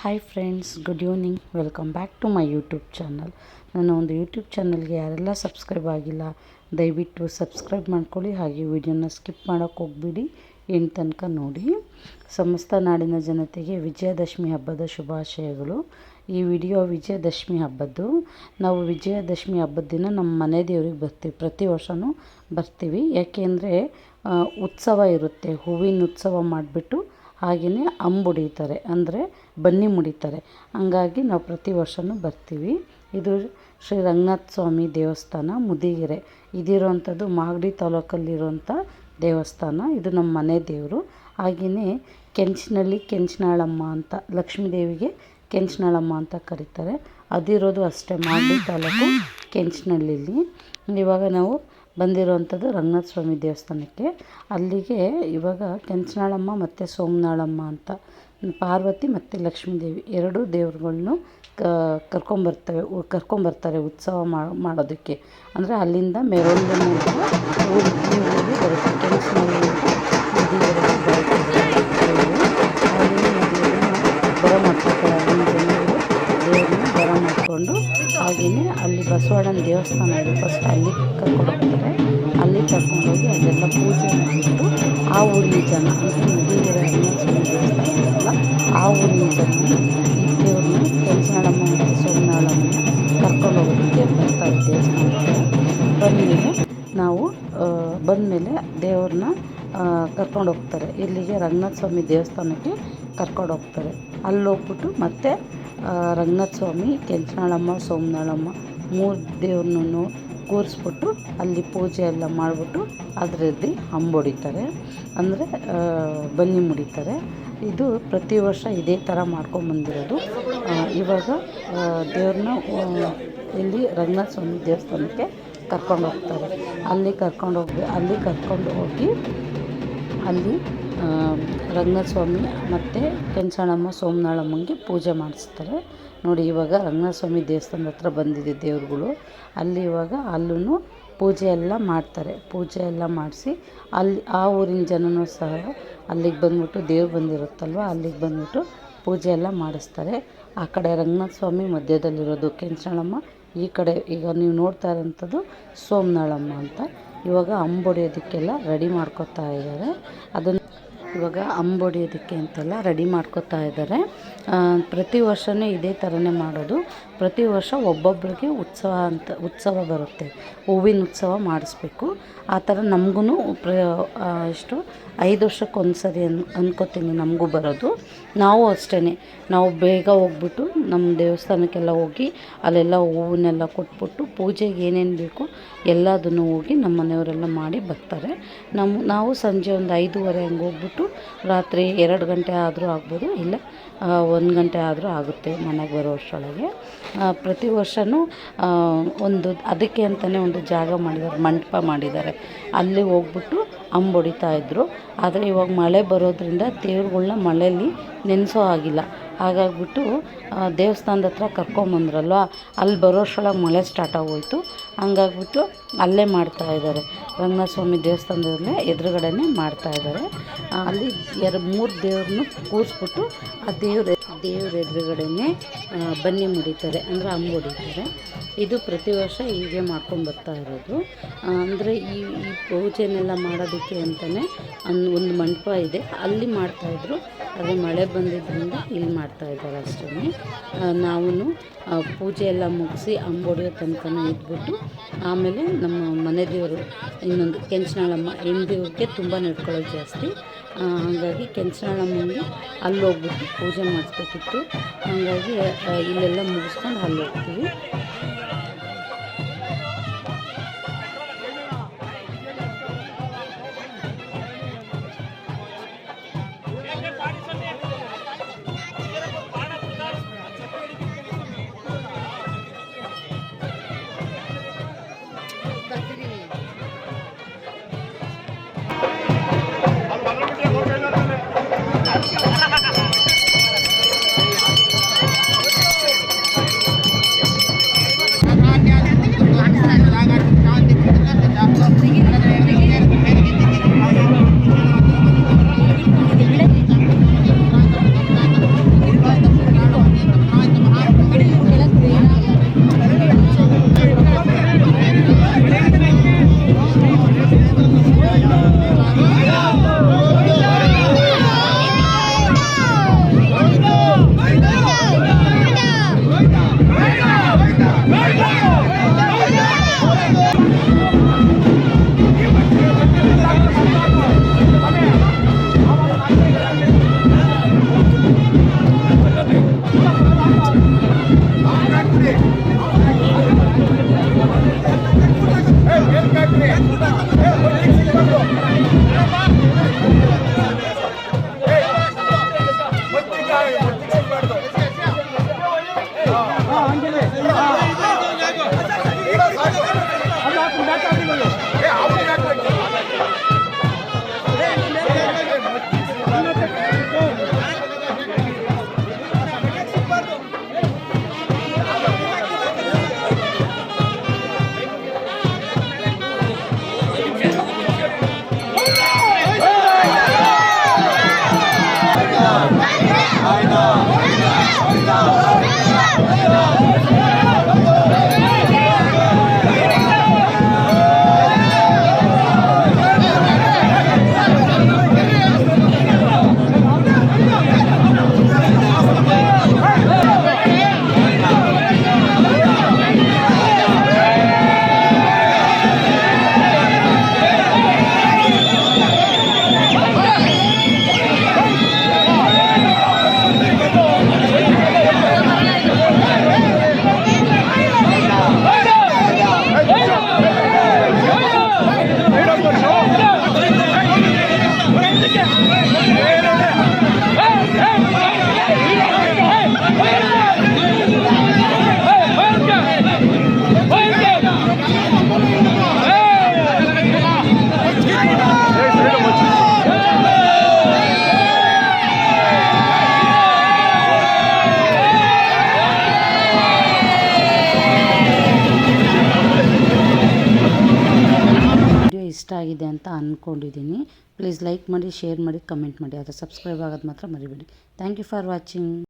Hi friends, good evening. Welcome back to my YouTube channel. ನನ್ನ ಒಂದು YouTube ಚಾನಲ್ಗೆ ಯಾರೆಲ್ಲ ಸಬ್ಸ್ಕ್ರೈಬ್ ಆಗಿಲ್ಲ ದಯವಿಟ್ಟು ಸಬ್ಸ್ಕ್ರೈಬ್ ಮಾಡ್ಕೊಳ್ಳಿ. ಹಾಗೆ ವಿಡಿಯೋನ ಸ್ಕಿಪ್ ಮಾಡೋಕ್ಕೆ ಹೋಗ್ಬಿಡಿ, ಏನು ತನಕ ನೋಡಿ. ಸಮಸ್ತ ನಾಡಿನ ಜನತೆಗೆ ವಿಜಯದಶಮಿ ಹಬ್ಬದ ಶುಭಾಶಯಗಳು. ಈ ವಿಡಿಯೋ ವಿಜಯದಶಮಿ ಹಬ್ಬದ್ದು. ನಾವು ವಿಜಯದಶಮಿ ಹಬ್ಬದ ದಿನ ನಮ್ಮ ಮನೆ ದೇವ್ರಿಗೆ ಬರ್ತೀವಿ, ಪ್ರತಿ ವರ್ಷವೂ ಬರ್ತೀವಿ. ಯಾಕೆಂದರೆ ಉತ್ಸವ ಇರುತ್ತೆ, ಹೂವಿನ ಉತ್ಸವ ಮಾಡಿಬಿಟ್ಟು ಹಾಗೆಯೇ ಅಂಬುಡಿತಾರೆ, ಅಂದರೆ ಬನ್ನಿ ಮುಡಿತಾರೆ. ಹಂಗಾಗಿ ನಾವು ಪ್ರತಿ ವರ್ಷವೂ ಬರ್ತೀವಿ. ಇದು ಶ್ರೀ ರಂಗನಾಥ ಸ್ವಾಮಿ ದೇವಸ್ಥಾನ, ಮುದಿಗೆರೆ. ಇದಿರೋವಂಥದ್ದು ಮಾಗಡಿ ತಾಲೂಕಲ್ಲಿರುವಂಥ ದೇವಸ್ಥಾನ. ಇದು ನಮ್ಮ ಮನೆ ದೇವರು. ಹಾಗೆಯೇ ಕೆಂಚನಹಳ್ಳಿ ಕೆಂಚನಾಳಮ್ಮ ಅಂತ, ಲಕ್ಷ್ಮೀ ದೇವಿಗೆ ಕೆಂಚನಾಳಮ್ಮ ಅಂತ ಕರೀತಾರೆ. ಅದಿರೋದು ಅಷ್ಟೇ ಮಾಗಡಿ ತಾಲೂಕು ಕೆಂಚನಹಳ್ಳಿಲಿ. ಇವಾಗ ನಾವು ಬಂದಿರೋವಂಥದ್ದು ರಂಗನಾಥ ಸ್ವಾಮಿ ದೇವಸ್ಥಾನಕ್ಕೆ. ಅಲ್ಲಿಗೆ ಇವಾಗ ಕೆಂಚನಾಳಮ್ಮ ಮತ್ತು ಸೋಮನಾಳಮ್ಮ ಅಂತ, ಪಾರ್ವತಿ ಮತ್ತು ಲಕ್ಷ್ಮೀ ದೇವಿ ಎರಡೂ ದೇವ್ರುಗಳ್ನು ಕರ್ಕೊಂಬರ್ತಾರೆ ಉತ್ಸವ ಮಾಡೋದಕ್ಕೆ. ಅಂದರೆ ಅಲ್ಲಿಂದ ಮೆರವಣಿಗೆ ಮೂಲಕ ಊರಿಗೆ ಬರುತ್ತೆ. ಕೆಂಚನಹಳ್ಳಿ ಬರ ಮಾಡ್ಕೊತಾರೆ. ಅಲ್ಲಿನ ಜನರು ದೇವ್ರನ್ನ ಬರ ಮಾಡಿಕೊಂಡು ಹಾಗೆಯೇ ಅಲ್ಲಿ ಬಸವಣ್ಣನ ದೇವಸ್ಥಾನ ಇದೆ, ಫಸ್ಟ್ ಅಲ್ಲಿ ಕರ್ಕೊಂಡು ಹೋಗ್ತಾರೆ. ಅಲ್ಲಿ ಕರ್ಕೊಂಡೋಗಿ ಅಲ್ಲೆಲ್ಲ ಪೂಜೆ ಮಾಡಿಬಿಟ್ಟು ಆ ಊರಿನ ಜನ, ಅಂದರೆ ಮುದಿಗೆರೆ ರಂಗನಾಥ ಸ್ವಾಮಿ ದೇವಸ್ಥಾನ ಇರಲ್ಲ, ಆ ಊರಿನ ಜನ ಈ ದೇವ್ರನ್ನ ಕೆಂಚನಾಳಮ್ಮ ಮತ್ತು ಸೋಮನಾಳಮ್ಮನ ಕರ್ಕೊಂಡು ಹೋಗೋದಕ್ಕೆ ಬರ್ತಾರೆ ದೇವಸ್ಥಾನಕ್ಕೆ. ಬಂದಮೇಲೆ ನಾವು ಬಂದಮೇಲೆ ದೇವ್ರನ್ನ ಕರ್ಕೊಂಡು ಹೋಗ್ತಾರೆ. ಇಲ್ಲಿಗೆ ರಂಗನಾಥ ಸ್ವಾಮಿ ದೇವಸ್ಥಾನಕ್ಕೆ ಕರ್ಕೊಂಡು ಹೋಗ್ತಾರೆ. ಅಲ್ಲಿ ಹೋಗ್ಬಿಟ್ಟು ಮತ್ತೆ ರಂಗನಾಥ ಸ್ವಾಮಿ, ಕೆಂಚನಾಳಮ್ಮ, ಸೋಮನಾಳಮ್ಮ ಮೂರು ದೇವ್ರನ್ನೂ ಕೂರಿಸ್ಬಿಟ್ಟು ಅಲ್ಲಿ ಪೂಜೆ ಎಲ್ಲ ಮಾಡಿಬಿಟ್ಟು ಅದರಲ್ಲಿ ಅಂಬೊಡಿತಾರೆ, ಅಂದರೆ ಬನ್ನಿ ಮುಡಿತಾರೆ. ಇದು ಪ್ರತಿ ವರ್ಷ ಇದೇ ಥರ ಮಾಡ್ಕೊಂಬಂದಿರೋದು. ಇವಾಗ ದೇವ್ರನ್ನ ಇಲ್ಲಿ ರಂಗನಾಥ ಸ್ವಾಮಿ ದೇವಸ್ಥಾನಕ್ಕೆ ಕರ್ಕೊಂಡು ಹೋಗ್ತಾರೆ. ಅಲ್ಲಿ ಕರ್ಕೊಂಡು ಹೋಗಿ ಅಲ್ಲಿ ರಂಗನಾಥ ಸ್ವಾಮಿ ಮತ್ತು ಕೆಂಚನಾಳಮ್ಮ, ಸೋಮನಾಳಮ್ಮಂಗೆ ಪೂಜೆ ಮಾಡಿಸ್ತಾರೆ. ನೋಡಿ, ಇವಾಗ ರಂಗನಾಥ ಸ್ವಾಮಿ ದೇವಸ್ಥಾನದ ಹತ್ರ ಬಂದಿದೆ ದೇವ್ರುಗಳು. ಅಲ್ಲಿ ಇವಾಗ ಅಲ್ಲೂ ಪೂಜೆ ಎಲ್ಲ ಮಾಡ್ತಾರೆ. ಪೂಜೆ ಎಲ್ಲ ಮಾಡಿಸಿ ಅಲ್ಲಿ ಆ ಊರಿನ ಜನನೂ ಸಹ ಅಲ್ಲಿಗೆ ಬಂದ್ಬಿಟ್ಟು, ದೇವ್ರು ಬಂದಿರುತ್ತಲ್ವ, ಅಲ್ಲಿಗೆ ಬಂದ್ಬಿಟ್ಟು ಪೂಜೆ ಎಲ್ಲ ಮಾಡಿಸ್ತಾರೆ. ಆ ಕಡೆ ರಂಗನಾಥ ಸ್ವಾಮಿ ಮಧ್ಯದಲ್ಲಿರೋದು, ಕೆಂಚನಾಳಮ್ಮ ಈ ಕಡೆ. ಈಗ ನೀವು ನೋಡ್ತಾ ಇರೋಂಥದ್ದು ಸೋಮನಾಳಮ್ಮ ಅಂತ. ಇವಾಗ ಅಂಬೊಡಿಯೋದಕ್ಕೆಲ್ಲ ರೆಡಿ ಮಾಡ್ಕೊತಾ ಇದ್ದಾರೆ. ಅದನ್ನು ಇವಾಗ ಅಂಬೊಡಿಯೋದಕ್ಕೆ ಅಂತೆಲ್ಲ ರೆಡಿ ಮಾಡ್ಕೊತಾ ಇದ್ದಾರೆ. ಪ್ರತಿ ವರ್ಷವೂ ಇದೇ ಥರನೇ ಮಾಡೋದು. ಪ್ರತಿ ವರ್ಷ ಒಬ್ಬೊಬ್ಬರಿಗೆ ಉತ್ಸವ ಬರುತ್ತೆ, ಹೂವಿನ ಉತ್ಸವ ಮಾಡಿಸ್ಬೇಕು. ಆ ಥರ ನಮಗೂ ಎಷ್ಟು 5 ವರ್ಷಕ್ಕೊಂದು ಸರಿ ಅಂದ್ಕೋತೀನಿ ನಮಗೂ ಬರೋದು. ನಾವು ಅಷ್ಟೇ, ನಾವು ಬೇಗ ಹೋಗ್ಬಿಟ್ಟು ನಮ್ಮ ದೇವಸ್ಥಾನಕ್ಕೆಲ್ಲ ಹೋಗಿ ಅಲ್ಲೆಲ್ಲ ಹೂವನ್ನೆಲ್ಲ ಕೊಟ್ಬಿಟ್ಟು ಪೂಜೆಗೆ ಏನೇನು ಬೇಕು ಎಲ್ಲದನ್ನು ಹೋಗಿ ನಮ್ಮ ಮನೆಯವರೆಲ್ಲ ಮಾಡಿ ಬರ್ತಾರೆ. ನಾವು ಸಂಜೆ ಒಂದು 5:30 ಹಂಗೆ ಹೋಗ್ಬಿಟ್ಟು ರಾತ್ರಿ 2 ಗಂಟೆ ಆದರೂ ಆಗ್ಬೋದು, ಇಲ್ಲ 1 ಗಂಟೆ ಆದರೂ ಆಗುತ್ತೆ ಮನೆಗೆ ಬರೋ ಅಷ್ಟರೊಳಗೆ. ಪ್ರತಿ ವರ್ಷವೂ ಅದಕ್ಕೆ ಅಂತಲೇ ಒಂದು ಜಾಗ ಮಾಡಿದ್ದಾರೆ, ಮಂಟಪ ಮಾಡಿದ್ದಾರೆ. ಅಲ್ಲಿ ಹೋಗ್ಬಿಟ್ಟು ಅಂಬೊಡಿತಾಯಿದ್ರು. ಆದರೆ ಇವಾಗ ಮಳೆ ಬರೋದ್ರಿಂದ ದೇವ್ರುಗಳ್ನ ಮಳೆಯಲ್ಲಿ ನೆನೆಸೋ ಆಗಿಲ್ಲ. ಹಾಗಾಗ್ಬಿಟ್ಟು ದೇವಸ್ಥಾನದ ಹತ್ರ ಕರ್ಕೊಂಬಂದ್ರಲ್ವ, ಅಲ್ಲಿ ಬರೋ ಅಷ್ಟರೊಳಗೆ ಮಳೆ ಸ್ಟಾರ್ಟ್ ಆಗೋಯ್ತು. ಹಂಗಾಗ್ಬಿಟ್ಟು ಅಲ್ಲೇ ಮಾಡ್ತಾಯಿದ್ದಾರೆ, ರಂಗನಾಥ ಸ್ವಾಮಿ ದೇವಸ್ಥಾನದಲ್ಲೇ ಎದುರುಗಡೆನೇ ಮಾಡ್ತಾಯಿದ್ದಾರೆ. ಅಲ್ಲಿ 3 ದೇವ್ರನ್ನೂ ಕೂರಿಸ್ಬಿಟ್ಟು ಆ ದೇವ್ರ ಎದುರುಗಡೆನೇ ಬನ್ನಿ ಮುಡಿತಾರೆ, ಅಂದರೆ ಅಂಬೊಡಿತಾರೆ. ಇದು ಪ್ರತಿ ವರ್ಷ ಹೀಗೆ ಮಾಡ್ಕೊಂಬರ್ತಾ ಇರೋದು. ಅಂದರೆ ಈ ಪೂಜೆನೆಲ್ಲ ಮಾಡೋದಕ್ಕೆ ಅಂತಲೇ ಒಂದು ಮಂಟಪ ಇದೆ, ಅಲ್ಲಿ ಮಾಡ್ತಾಯಿದ್ರು. ಆದರೆ ಮಳೆ ಬಂದಿದ್ದರಿಂದ ಇಲ್ಲಿ ಮಾಡ್ತಾಯಿದ್ದಾರೆ ಅಷ್ಟೇ. ನಾವು ಪೂಜೆ ಎಲ್ಲ ಮುಗಿಸಿ ಅಂಬೊಡಿಯೋ ತನಕ ಇದ್ಬಿಟ್ಟು ಆಮೇಲೆ ನಮ್ಮ ಮನೆ ದೇವರು ಇನ್ನೊಂದು ಕೆಂಚನಾಳಮ್ಮ ಹೆಣ್ದೇವ್ರಿಗೆ ತುಂಬ ನಡ್ಕೊಳ್ಳೋದು ಜಾಸ್ತಿ. ಹಾಗಾಗಿ ಕೆಂಚನಾಳಮ್ಮನಿಗೆ ಅಲ್ಲಿ ಹೋಗ್ಬಿಟ್ಟು ಪೂಜೆ ಮಾಡಿಸ್ಬೇಕಿತ್ತು. ಹಾಗಾಗಿ ಇಲ್ಲೆಲ್ಲ ಮುಗಿಸ್ಕೊಂಡು ಅಲ್ಲಿ ಹೋಗ್ತೀವಿ. ಇಷ್ಟ ಆಗಿದೆ ಅಂತ ಅಂದ್ಕೊಂಡಿದ್ದೀನಿ. ಪ್ಲೀಸ್ ಲೈಕ್ ಮಾಡಿ, ಶೇರ್ ಮಾಡಿ, ಕಮೆಂಟ್ ಮಾಡಿ. ಆದರೆ ಸಬ್ಸ್ಕ್ರೈಬ್ ಆಗೋದು ಮಾತ್ರ ಮರಿಬೇಡಿ. Thank you for watching.